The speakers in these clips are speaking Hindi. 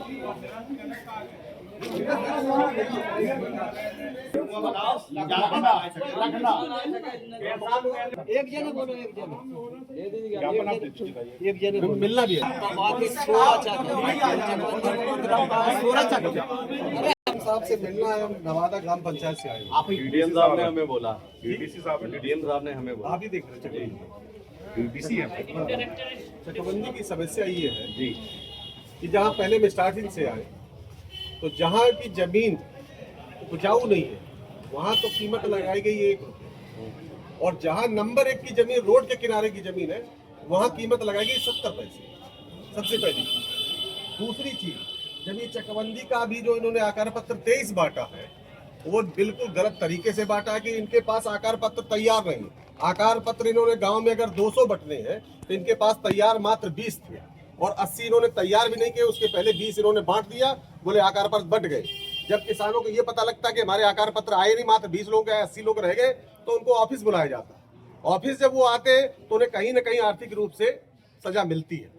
आप डीडीएम साहब ने हमें बोला, डीडीसी साहब डीडीएम साहब ने हमें बोला। आप ही देख रहे हैं डीडीसी है। चकबंदी की समस्या ये है जी कि जहाँ पहले में स्टार्टिंग से आए तो जहाँ की जमीन उपजाऊ नहीं है वहाँ तो कीमत लगाई गई 1 रुपये, और जहाँ नंबर 1 की जमीन रोड के किनारे की जमीन है वहाँ कीमत लगाई गई 70 पैसे। सबसे पहली दूसरी चीज, जब ये चकबंदी का भी जो इन्होंने आकार पत्र 23 बांटा है वो बिल्कुल गलत तरीके से बांटा है कि इनके पास आकार पत्र तैयार नहीं। आकार पत्र इन्होंने गांव में अगर 200 बंटने हैं तो इनके पास तैयार मात्र 20 थे, और 80 इन्होंने तैयार भी नहीं किए। उसके पहले 20 इन्होंने बांट दिया, बोले आकार पत्र बंट गए। जब किसानों को ये पता लगता है कि हमारे आकार पत्र आए नहीं, मात्र 20 लोग 80 लोग रह गए, तो उनको ऑफिस बुलाया जाता है। ऑफिस जब वो आते हैं तो उन्हें कहीं ना कहीं आर्थिक रूप से सजा मिलती है।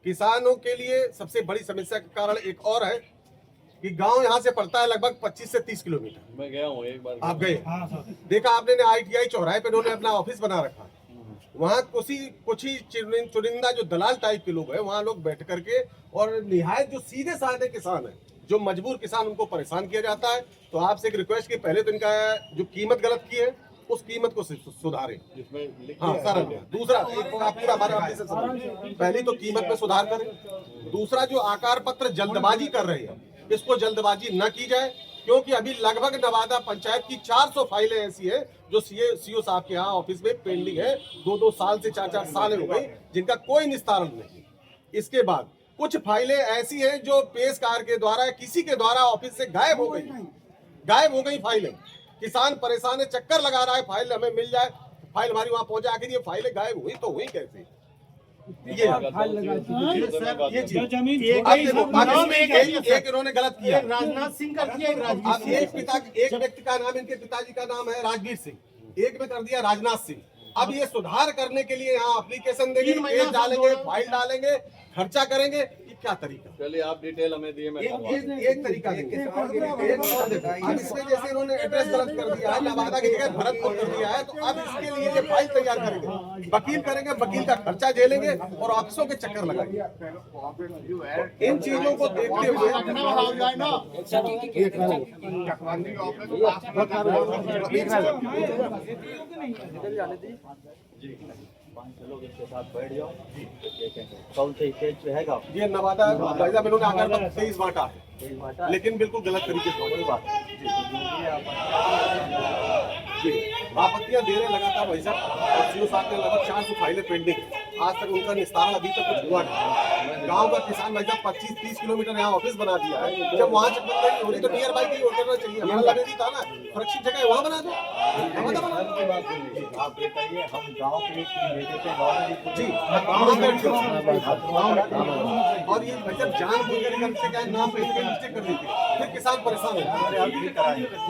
किसानों के लिए सबसे बड़ी समस्या का कारण एक और है कि गांव यहाँ से पड़ता है लगभग 25 से 30 किलोमीटर। मैं गया हूँ एक बार। आप गए? देखा आपने ITI चौराहे पे उन्होंने अपना ऑफिस बना रखा। वहाँ कुछ ही चुनिंदा जो दलाल टाइप के लोग हैं वहाँ लोग बैठ करके, और निहायत जो सीधे साधे किसान है, जो मजबूर किसान, उनको परेशान किया जाता है। तो आपसे एक रिक्वेस्ट की पहले तो इनका जो कीमत गलत की है उस कीमत को सुधारें। हाँ सर। दूसरा पहली तो कीमत में सुधार करें। दूसरा जो आकार पत्र जल्दबाजी कर रहे हैं इसको जल्दबाजी न की जाए, क्योंकि अभी लगभग नवादा पंचायत की 400 फाइलें ऐसी है जो सीओ साहब के यहाँ ऑफिस में पेंडिंग है। 2-2 साल से 4-4 साल हो गई जिनका कोई निस्तारण नहीं। इसके बाद कुछ फाइलें ऐसी हैं जो पेशकार के द्वारा किसी के द्वारा ऑफिस से गायब हो गई फाइलें। किसान परेशान है, चक्कर लगा रहा है फाइल हमें मिल जाए, फाइल हमारी वहां पहुंचे। आखिर ये फाइलें गायब हुई तो हुई कैसे? ये जमीन एक इन्होंने गलत किया। राजनाथ सिंह का किया। एक व्यक्ति का नाम, इनके पिताजी का नाम है राजवीर सिंह, एक में कर दिया राजनाथ सिंह। अब ये सुधार करने के लिए यहाँ एप्लीकेशन देंगे, पेज डालेंगे, फाइल डालेंगे, खर्चा करेंगे। ये क्या तरीका? चलिए आप डिटेल हमें दिए। एक तरीका अब इसमें जैसे इन्होंने एड्रेस गलत कर दिया है, नवादा की जगह भरतपुर कर दिया है, तो अब इसके लिए ये फाइल तैयार करेंगे, वकील करेंगे, वकील का खर्चा झेलेंगे और ऑफिसों के चक्कर लगाएंगे। इन चीजों को देखते हुए लोग इसके साथ बैठ जाओ, कौन से स्टेज पे है गाँव? ये नवादा भाईसाहब इन्होंने आकर 23 बांटा है, लेकिन बिल्कुल गलत तरीके से बात जी। आपत्तियां दे रहे लगातार भाई साहब, और सीओ साहब ने लगभग 400 फाइलें पेंडिंग है। आज तक उनका निस्तारण अभी तक कुछ हुआ नहीं। गांव का किसान भाई साहब 25-30 किलोमीटर यहाँ ऑफिस बना दिया है। जब वहाँ चकबंदी हो रही तो नियर बाई कहीं और करना चाहिए। हमारा लगेगी था ना, सुरक्षित जगह वहाँ बना दो। आप बताइए, हम गाँव के जी और ये भाई साहब जान बुझ कर क्या नाम पे मिस्टेक कर देते, फिर किसान परेशान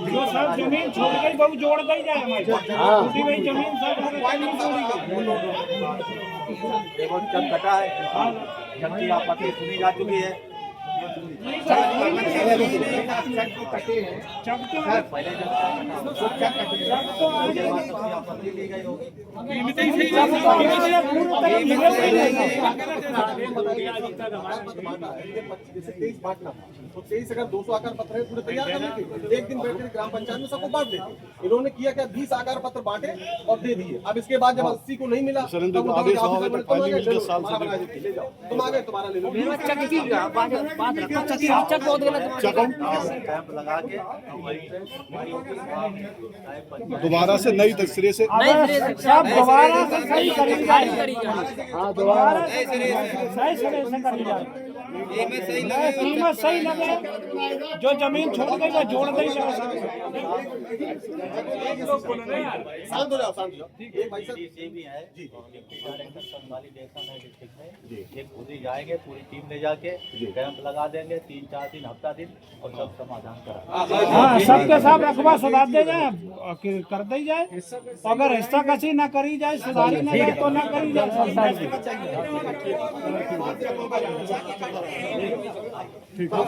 जो सब जमीन छोड़ गई बहु जोड़ दी जाए हमारी जमीन सब कटा है, जबकि आपत्ति सुनी जा चुकी है। तो 23 अगर 200 आकार पत्र है पूरे तैयार करने के, एक दिन बैठ कर ग्राम पंचायत में सबको बांट देते। इन्होंने किया क्या, 20 आकार पत्र बांटे और दे दिए। अब इसके बाद जब 80 को नहीं मिला तुम आ गए, तुम्हारा ले लो। दोबारा से नई सिरे से दोबारा से सही करेगा। हाँ दोबारा कीमत सही लगे, जो जमीन छोड़ गई वो जोड़ दी जाए। शांत हो जाओ। भी है जी, ये खुद ही जाएंगे, पूरी टीम ले जाके कैंप लगा देंगे 3-4 दिन, हफ्ता दिन, और सब समाधान करा। हाँ सबके साथ रकबा सुधार दे जाए, कर दी जाए। अगर हिस्सा कसी न करी जाए, सुधारी न जाए तो न करी जाए। ठीक है